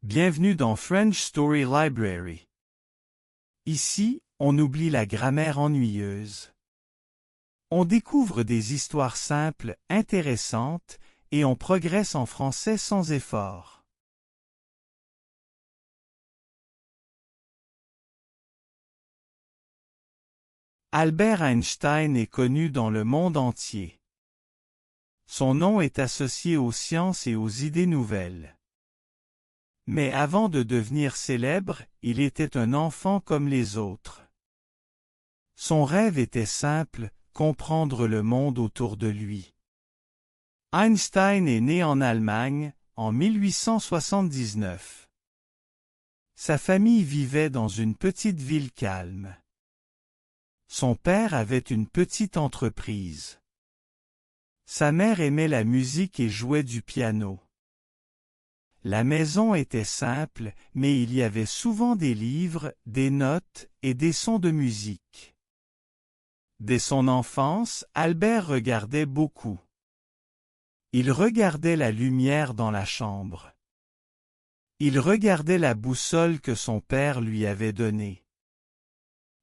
Bienvenue dans French Story Library. Ici, on oublie la grammaire ennuyeuse. On découvre des histoires simples, intéressantes, et on progresse en français sans effort. Albert Einstein est connu dans le monde entier. Son nom est associé aux sciences et aux idées nouvelles. Mais avant de devenir célèbre, il était un enfant comme les autres. Son rêve était simple, comprendre le monde autour de lui. Einstein est né en Allemagne, en 1879. Sa famille vivait dans une petite ville calme. Son père avait une petite entreprise. Sa mère aimait la musique et jouait du piano. La maison était simple, mais il y avait souvent des livres, des notes et des sons de musique. Dès son enfance, Albert regardait beaucoup. Il regardait la lumière dans la chambre. Il regardait la boussole que son père lui avait donnée.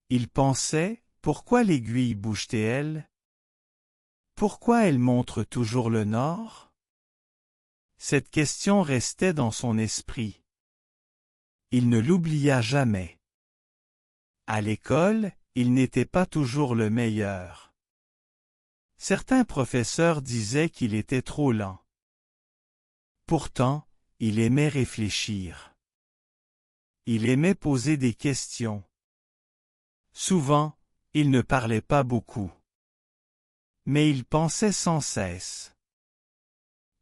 Il pensait, pourquoi l'aiguille bouge-t-elle? Pourquoi elle montre toujours le nord? Cette question restait dans son esprit. Il ne l'oublia jamais. À l'école, il n'était pas toujours le meilleur. Certains professeurs disaient qu'il était trop lent. Pourtant, il aimait réfléchir. Il aimait poser des questions. Souvent, il ne parlait pas beaucoup. Mais il pensait sans cesse.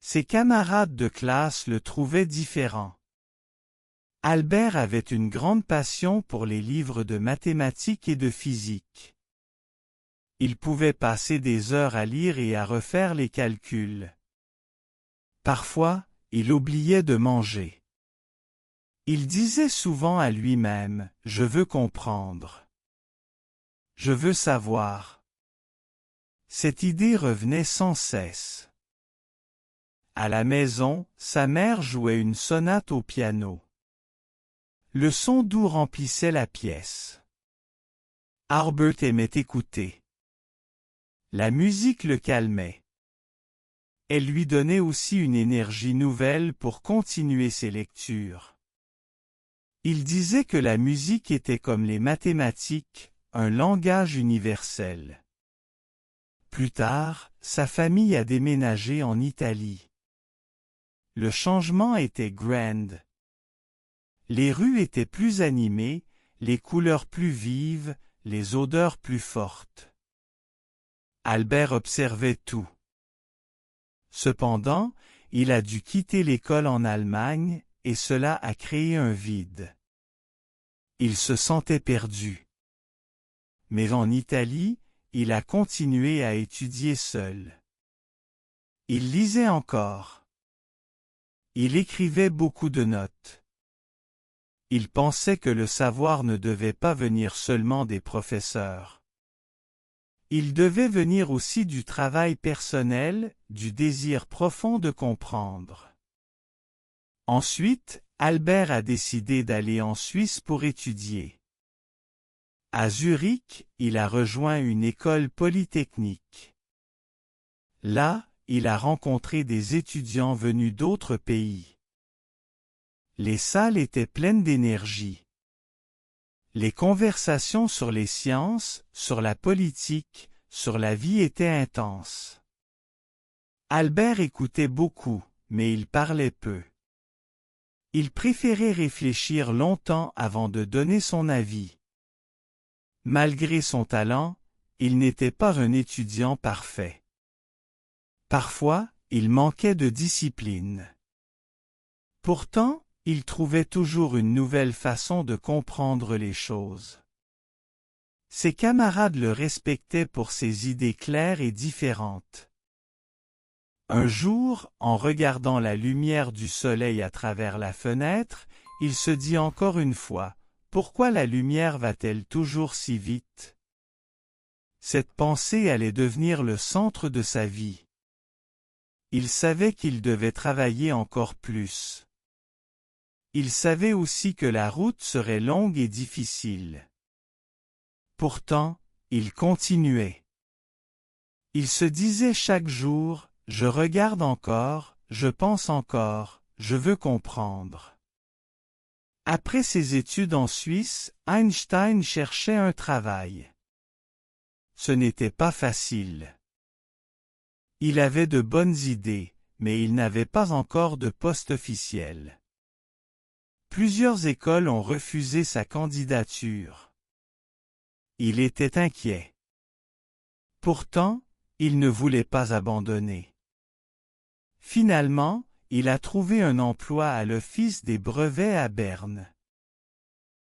Ses camarades de classe le trouvaient différent. Albert avait une grande passion pour les livres de mathématiques et de physique. Il pouvait passer des heures à lire et à refaire les calculs. Parfois, il oubliait de manger. Il disait souvent à lui-même, « Je veux comprendre. Je veux savoir. » Cette idée revenait sans cesse. À la maison, sa mère jouait une sonate au piano. Le son doux remplissait la pièce. Albert aimait écouter. La musique le calmait. Elle lui donnait aussi une énergie nouvelle pour continuer ses lectures. Il disait que la musique était comme les mathématiques, un langage universel. Plus tard, sa famille a déménagé en Italie. Le changement était grand. Les rues étaient plus animées, les couleurs plus vives, les odeurs plus fortes. Albert observait tout. Cependant, il a dû quitter l'école en Allemagne, et cela a créé un vide. Il se sentait perdu. Mais en Italie, il a continué à étudier seul. Il lisait encore. Il écrivait beaucoup de notes. Il pensait que le savoir ne devait pas venir seulement des professeurs. Il devait venir aussi du travail personnel, du désir profond de comprendre. Ensuite, Albert a décidé d'aller en Suisse pour étudier. À Zurich, il a rejoint une école polytechnique. Là, il a rencontré des étudiants venus d'autres pays. Les salles étaient pleines d'énergie. Les conversations sur les sciences, sur la politique, sur la vie étaient intenses. Albert écoutait beaucoup, mais il parlait peu. Il préférait réfléchir longtemps avant de donner son avis. Malgré son talent, il n'était pas un étudiant parfait. Parfois, il manquait de discipline. Pourtant, il trouvait toujours une nouvelle façon de comprendre les choses. Ses camarades le respectaient pour ses idées claires et différentes. Un jour, en regardant la lumière du soleil à travers la fenêtre, il se dit encore une fois, « Pourquoi la lumière va-t-elle toujours si vite ?» Cette pensée allait devenir le centre de sa vie. Il savait qu'il devait travailler encore plus. il savait aussi que la route serait longue et difficile. Pourtant, il continuait. Il se disait chaque jour, « Je regarde encore, je pense encore, je veux comprendre. » Après ses études en Suisse, Einstein cherchait un travail. Ce n'était pas facile. Il avait de bonnes idées, mais il n'avait pas encore de poste officiel. Plusieurs écoles ont refusé sa candidature. Il était inquiet. Pourtant, il ne voulait pas abandonner. Finalement, il a trouvé un emploi à l'Office des brevets à Berne.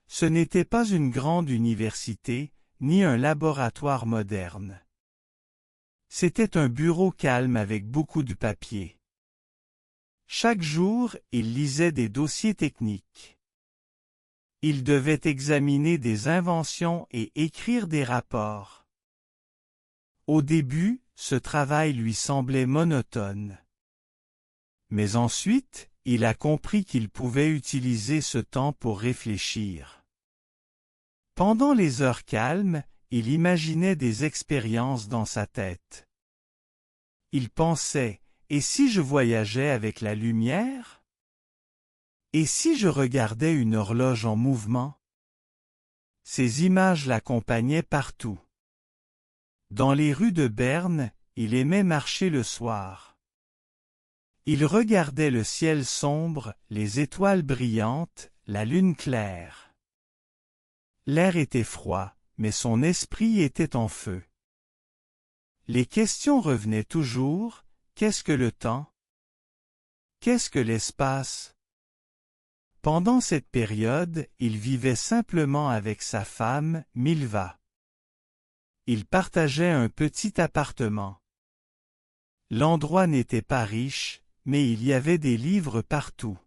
Ce n'était pas une grande université, ni un laboratoire moderne. C'était un bureau calme avec beaucoup de papier. Chaque jour, il lisait des dossiers techniques. Il devait examiner des inventions et écrire des rapports. Au début, ce travail lui semblait monotone. Mais ensuite, il a compris qu'il pouvait utiliser ce temps pour réfléchir. Pendant les heures calmes, il imaginait des expériences dans sa tête. Il pensait, et si je voyageais avec la lumière? Et si je regardais une horloge en mouvement? Ces images l'accompagnaient partout. Dans les rues de Berne, il aimait marcher le soir. Il regardait le ciel sombre, les étoiles brillantes, la lune claire. L'air était froid, mais son esprit était en feu. Les questions revenaient toujours. Qu'est-ce que le temps? Qu'est-ce que l'espace? Pendant cette période, il vivait simplement avec sa femme, Milva. Ils partageaient un petit appartement. L'endroit n'était pas riche, mais il y avait des livres partout.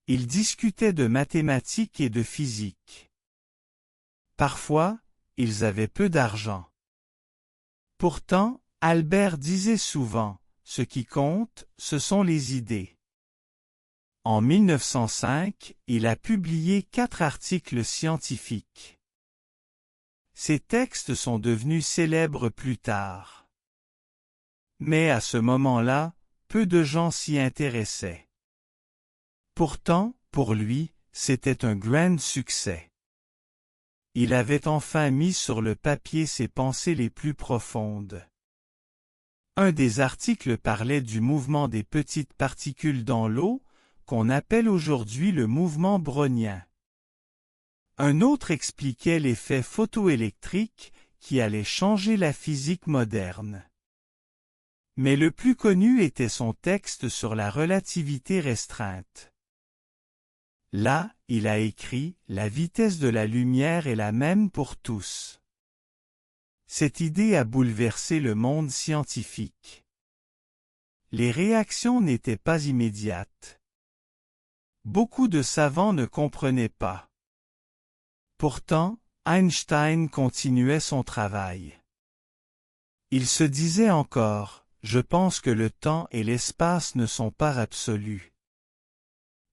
Ils discutaient de mathématiques et de physique. Parfois, ils avaient peu d'argent. Pourtant, Albert disait souvent, « Ce qui compte, ce sont les idées. » En 1905, il a publié 4 articles scientifiques. Ces textes sont devenus célèbres plus tard. Mais à ce moment-là, peu de gens s'y intéressaient. Pourtant, pour lui, c'était un grand succès. Il avait enfin mis sur le papier ses pensées les plus profondes. Un des articles parlait du mouvement des petites particules dans l'eau, qu'on appelle aujourd'hui le mouvement brownien. Un autre expliquait l'effet photoélectrique qui allait changer la physique moderne. Mais le plus connu était son texte sur la relativité restreinte. Là, il a écrit « La vitesse de la lumière est la même pour tous ». Cette idée a bouleversé le monde scientifique. Les réactions n'étaient pas immédiates. Beaucoup de savants ne comprenaient pas. Pourtant, Einstein continuait son travail. Il se disait encore, « Je pense que le temps et l'espace ne sont pas absolus.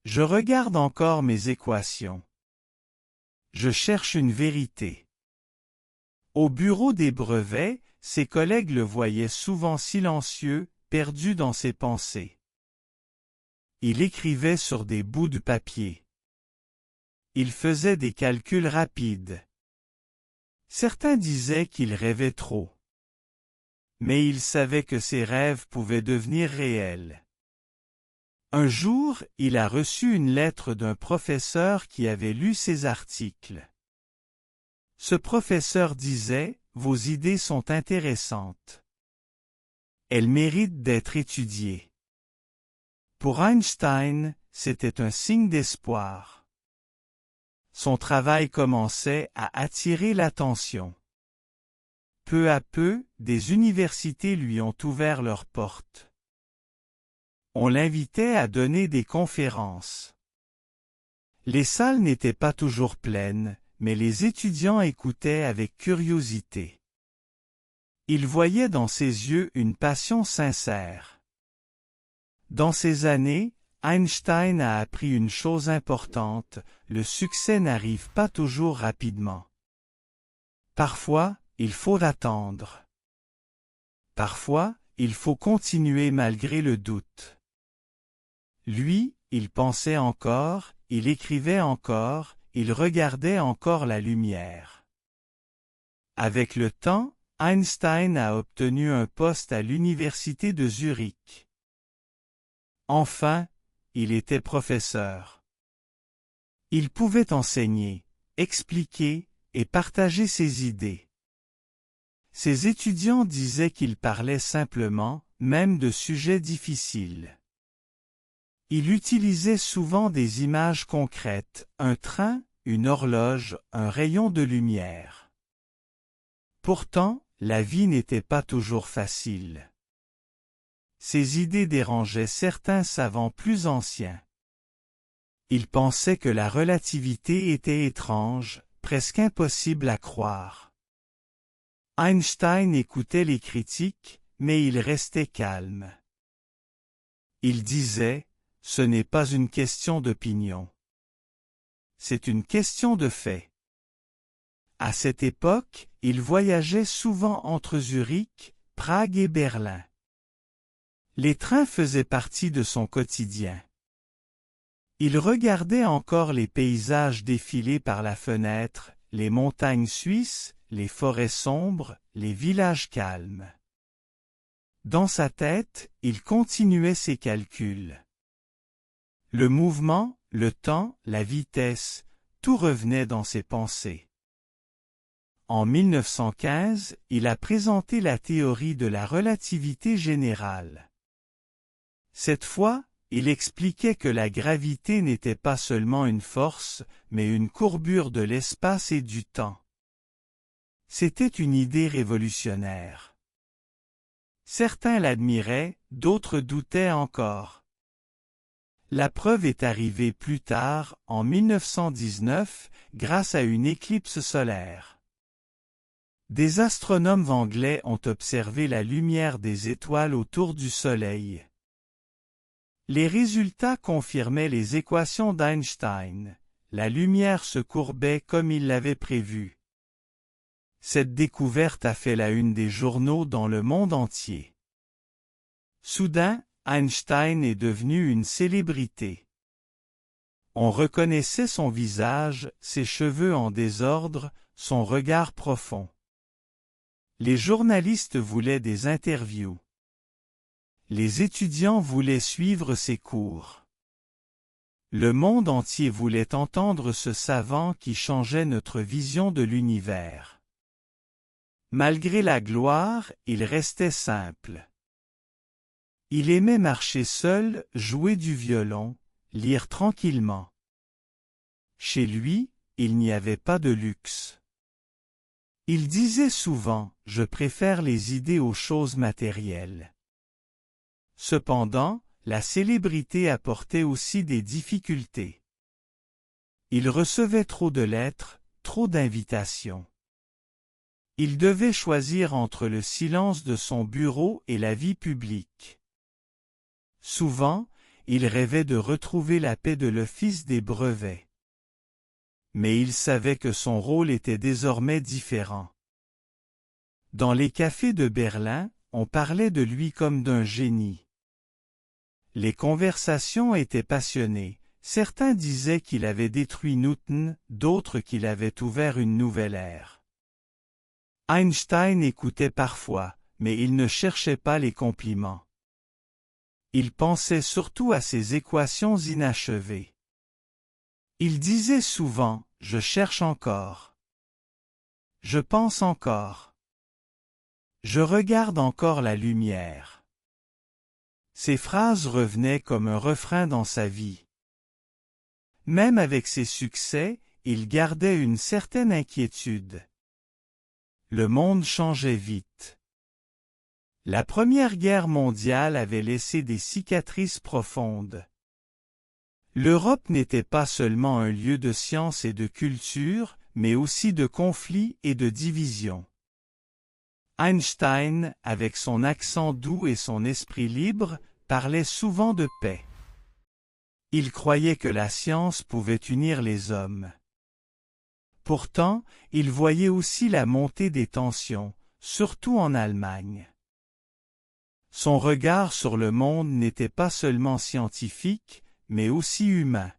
Je regarde encore mes équations. Je cherche une vérité. » Au bureau des brevets, ses collègues le voyaient souvent silencieux, perdu dans ses pensées. Il écrivait sur des bouts de papier. Il faisait des calculs rapides. Certains disaient qu'il rêvait trop. Mais il savait que ses rêves pouvaient devenir réels. Un jour, il a reçu une lettre d'un professeur qui avait lu ses articles. Ce professeur disait, « Vos idées sont intéressantes. Elles méritent d'être étudiées. » Pour Einstein, c'était un signe d'espoir. Son travail commençait à attirer l'attention. Peu à peu, des universités lui ont ouvert leurs portes. On l'invitait à donner des conférences. Les salles n'étaient pas toujours pleines, mais les étudiants écoutaient avec curiosité. Ils voyaient dans ses yeux une passion sincère. Dans ces années, Einstein a appris une chose importante, le succès n'arrive pas toujours rapidement. Parfois, il faut attendre. Parfois, il faut continuer malgré le doute. Lui, il pensait encore, il écrivait encore, il regardait encore la lumière. Avec le temps, Einstein a obtenu un poste à l'université de Zurich. Enfin, il était professeur. Il pouvait enseigner, expliquer et partager ses idées. Ses étudiants disaient qu'il parlait simplement, même de sujets difficiles. Il utilisait souvent des images concrètes, un train, une horloge, un rayon de lumière. Pourtant, la vie n'était pas toujours facile. Ses idées dérangeaient certains savants plus anciens. Ils pensaient que la relativité était étrange, presque impossible à croire. Einstein écoutait les critiques, mais il restait calme. Il disait, « Ce n'est pas une question d'opinion. C'est une question de fait. » À cette époque, il voyageait souvent entre Zurich, Prague et Berlin. Les trains faisaient partie de son quotidien. Il regardait encore les paysages défiler par la fenêtre, les montagnes suisses, les forêts sombres, les villages calmes. Dans sa tête, il continuait ses calculs. Le mouvement, le temps, la vitesse, tout revenait dans ses pensées. En 1915, il a présenté la théorie de la relativité générale. Cette fois, il expliquait que la gravité n'était pas seulement une force, mais une courbure de l'espace et du temps. C'était une idée révolutionnaire. Certains l'admiraient, d'autres doutaient encore. La preuve est arrivée plus tard, en 1919, grâce à une éclipse solaire. Des astronomes anglais ont observé la lumière des étoiles autour du Soleil. Les résultats confirmaient les équations d'Einstein. La lumière se courbait comme il l'avait prévu. Cette découverte a fait la une des journaux dans le monde entier. Soudain, Einstein est devenu une célébrité. On reconnaissait son visage, ses cheveux en désordre, son regard profond. Les journalistes voulaient des interviews. Les étudiants voulaient suivre ses cours. Le monde entier voulait entendre ce savant qui changeait notre vision de l'univers. Malgré la gloire, il restait simple. Il aimait marcher seul, jouer du violon, lire tranquillement. Chez lui, il n'y avait pas de luxe. Il disait souvent, « Je préfère les idées aux choses matérielles. » Cependant, la célébrité apportait aussi des difficultés. Il recevait trop de lettres, trop d'invitations. Il devait choisir entre le silence de son bureau et la vie publique. Souvent, il rêvait de retrouver la paix de l'office des brevets. Mais il savait que son rôle était désormais différent. Dans les cafés de Berlin, on parlait de lui comme d'un génie. Les conversations étaient passionnées. Certains disaient qu'il avait détruit Newton, d'autres qu'il avait ouvert une nouvelle ère. Einstein écoutait parfois, mais il ne cherchait pas les compliments. Il pensait surtout à ses équations inachevées. Il disait souvent, « Je cherche encore. Je pense encore. Je regarde encore la lumière. » Ces phrases revenaient comme un refrain dans sa vie. Même avec ses succès, il gardait une certaine inquiétude. Le monde changeait vite. La Première Guerre mondiale avait laissé des cicatrices profondes. L'Europe n'était pas seulement un lieu de science et de culture, mais aussi de conflits et de divisions. Einstein, avec son accent doux et son esprit libre, parlait souvent de paix. Il croyait que la science pouvait unir les hommes. Pourtant, il voyait aussi la montée des tensions, surtout en Allemagne. Son regard sur le monde n'était pas seulement scientifique, mais aussi humain.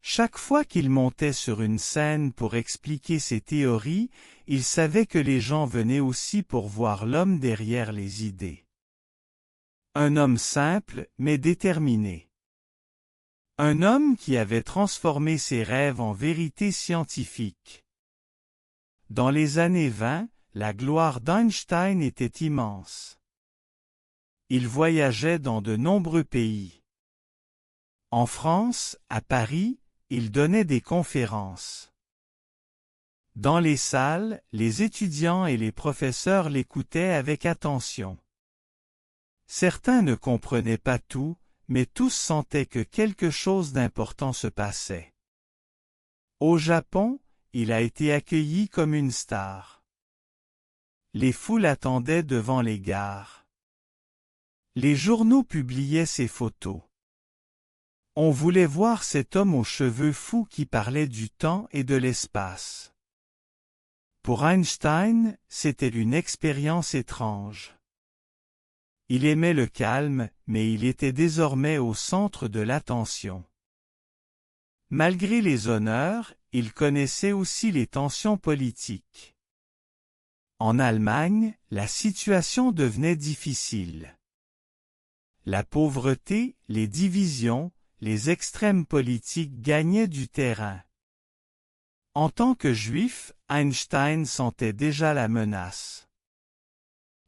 Chaque fois qu'il montait sur une scène pour expliquer ses théories, il savait que les gens venaient aussi pour voir l'homme derrière les idées. Un homme simple, mais déterminé. Un homme qui avait transformé ses rêves en vérité scientifique. Dans les années 20, la gloire d'Einstein était immense. Il voyageait dans de nombreux pays. En France, à Paris, il donnait des conférences. Dans les salles, les étudiants et les professeurs l'écoutaient avec attention. Certains ne comprenaient pas tout, mais tous sentaient que quelque chose d'important se passait. Au Japon, il a été accueilli comme une star. Les foules attendaient devant les gares. Les journaux publiaient ses photos. On voulait voir cet homme aux cheveux fous qui parlait du temps et de l'espace. Pour Einstein, c'était une expérience étrange. Il aimait le calme, mais il était désormais au centre de l'attention. Malgré les honneurs, il connaissait aussi les tensions politiques. En Allemagne, la situation devenait difficile. La pauvreté, les divisions, les extrêmes politiques gagnaient du terrain. En tant que juif, Einstein sentait déjà la menace.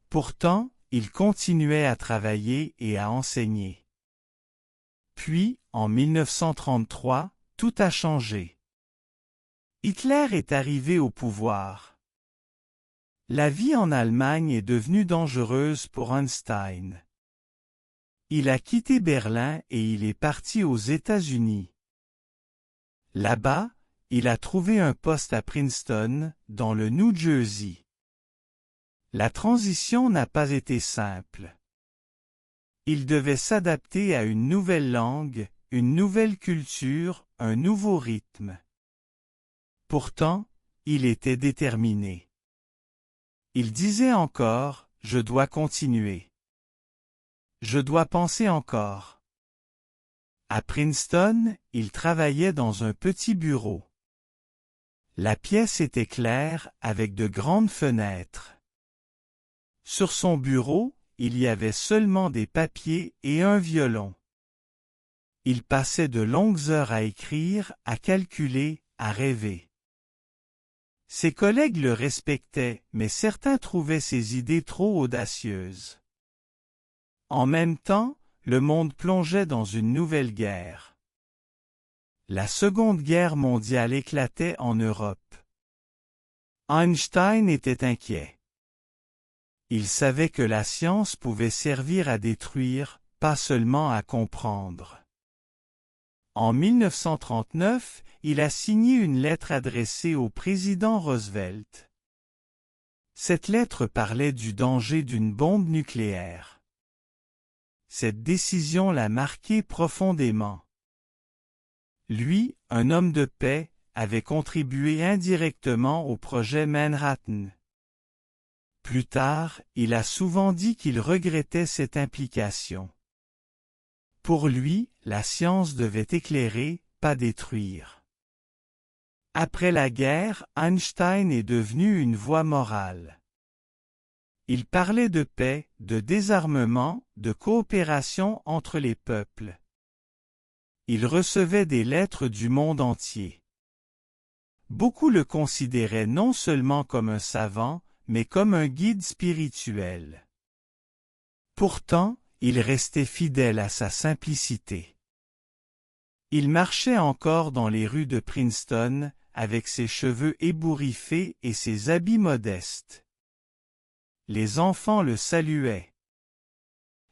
Pourtant, il continuait à travailler et à enseigner. Puis, en 1933, tout a changé. Hitler est arrivé au pouvoir. La vie en Allemagne est devenue dangereuse pour Einstein. Il a quitté Berlin et il est parti aux États-Unis. Là-bas, il a trouvé un poste à Princeton, dans le New Jersey. La transition n'a pas été simple. Il devait s'adapter à une nouvelle langue, une nouvelle culture, un nouveau rythme. Pourtant, il était déterminé. Il disait encore, « Je dois continuer. Je dois penser encore. » À Princeton, il travaillait dans un petit bureau. La pièce était claire, avec de grandes fenêtres. Sur son bureau, il y avait seulement des papiers et un violon. Il passait de longues heures à écrire, à calculer, à rêver. Ses collègues le respectaient, mais certains trouvaient ses idées trop audacieuses. En même temps, le monde plongeait dans une nouvelle guerre. La Seconde Guerre mondiale éclatait en Europe. Einstein était inquiet. Il savait que la science pouvait servir à détruire, pas seulement à comprendre. En 1939, il a signé une lettre adressée au président Roosevelt. Cette lettre parlait du danger d'une bombe nucléaire. Cette décision l'a marqué profondément. Lui, un homme de paix, avait contribué indirectement au projet Manhattan. Plus tard, il a souvent dit qu'il regrettait cette implication. Pour lui, la science devait éclairer, pas détruire. Après la guerre, Einstein est devenu une voix morale. Il parlait de paix, de désarmement, de coopération entre les peuples. Il recevait des lettres du monde entier. Beaucoup le considéraient non seulement comme un savant, mais comme un guide spirituel. Pourtant, il restait fidèle à sa simplicité. Il marchait encore dans les rues de Princeton, avec ses cheveux ébouriffés et ses habits modestes. Les enfants le saluaient.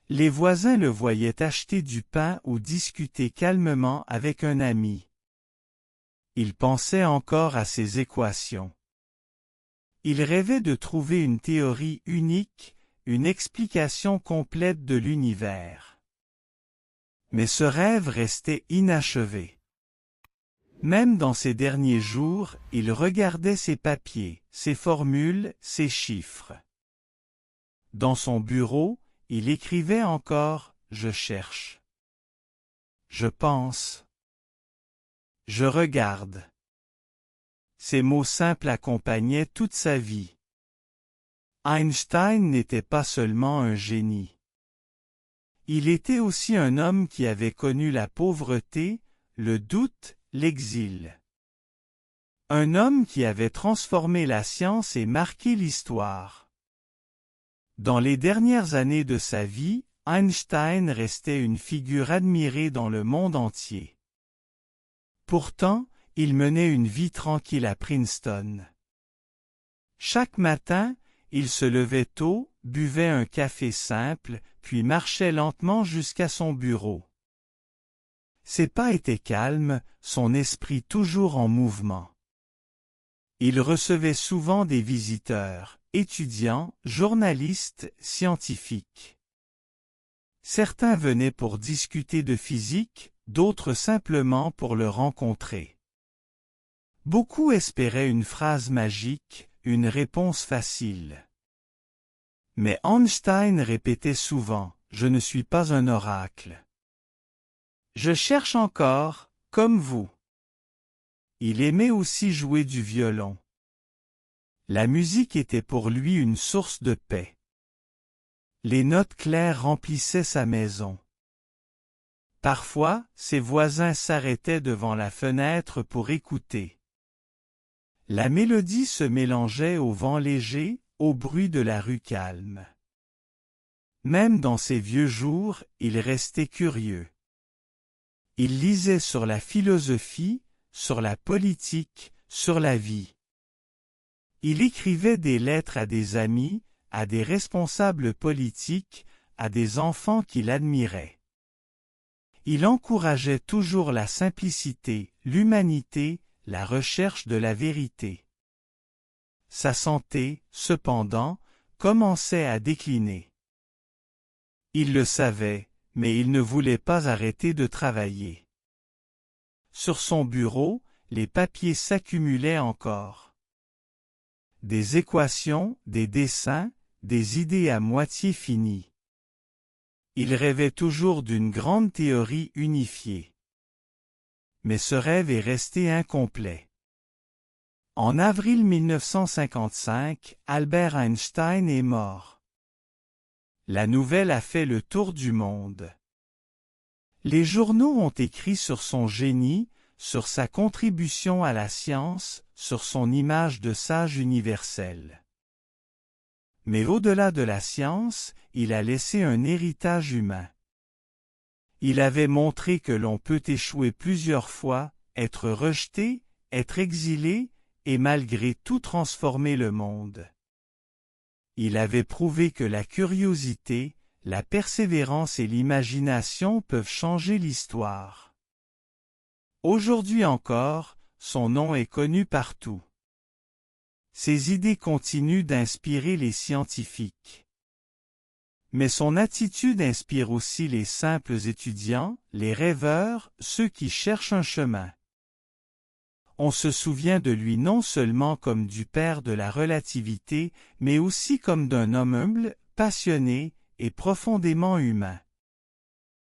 Les voisins le voyaient acheter du pain ou discuter calmement avec un ami. Il pensait encore à ses équations. Il rêvait de trouver une théorie unique, une explication complète de l'univers. Mais ce rêve restait inachevé. Même dans ses derniers jours, il regardait ses papiers, ses formules, ses chiffres. Dans son bureau, il écrivait encore « Je cherche. Je pense. Je regarde ». Ces mots simples accompagnaient toute sa vie. Einstein n'était pas seulement un génie. Il était aussi un homme qui avait connu la pauvreté, le doute, l'exil. Un homme qui avait transformé la science et marqué l'histoire. Dans les dernières années de sa vie, Einstein restait une figure admirée dans le monde entier. Pourtant, il menait une vie tranquille à Princeton. Chaque matin, il se levait tôt, buvait un café simple, puis marchait lentement jusqu'à son bureau. Ses pas étaient calmes, son esprit toujours en mouvement. Il recevait souvent des visiteurs, étudiants, journalistes, scientifiques. Certains venaient pour discuter de physique, d'autres simplement pour le rencontrer. Beaucoup espéraient une phrase magique, une réponse facile. Mais Einstein répétait souvent « Je ne suis pas un oracle. Je cherche encore, comme vous. » Il aimait aussi jouer du violon. La musique était pour lui une source de paix. Les notes claires remplissaient sa maison. Parfois, ses voisins s'arrêtaient devant la fenêtre pour écouter. La mélodie se mélangeait au vent léger, au bruit de la rue calme. Même dans ses vieux jours, il restait curieux. Il lisait sur la philosophie, sur la politique, sur la vie. Il écrivait des lettres à des amis, à des responsables politiques, à des enfants qu'il admirait. Il encourageait toujours la simplicité, l'humanité, la recherche de la vérité. Sa santé, cependant, commençait à décliner. Il le savait, mais il ne voulait pas arrêter de travailler. Sur son bureau, les papiers s'accumulaient encore. Des équations, des dessins, des idées à moitié finies. Il rêvait toujours d'une grande théorie unifiée. Mais ce rêve est resté incomplet. En avril 1955, Albert Einstein est mort. La nouvelle a fait le tour du monde. Les journaux ont écrit sur son génie, sur sa contribution à la science, sur son image de sage universel. Mais au-delà de la science, il a laissé un héritage humain. Il avait montré que l'on peut échouer plusieurs fois, être rejeté, être exilé, et malgré tout transformer le monde. Il avait prouvé que la curiosité, la persévérance et l'imagination peuvent changer l'histoire. Aujourd'hui encore, son nom est connu partout. Ses idées continuent d'inspirer les scientifiques. Mais son attitude inspire aussi les simples étudiants, les rêveurs, ceux qui cherchent un chemin. On se souvient de lui non seulement comme du père de la relativité, mais aussi comme d'un homme humble, passionné et profondément humain.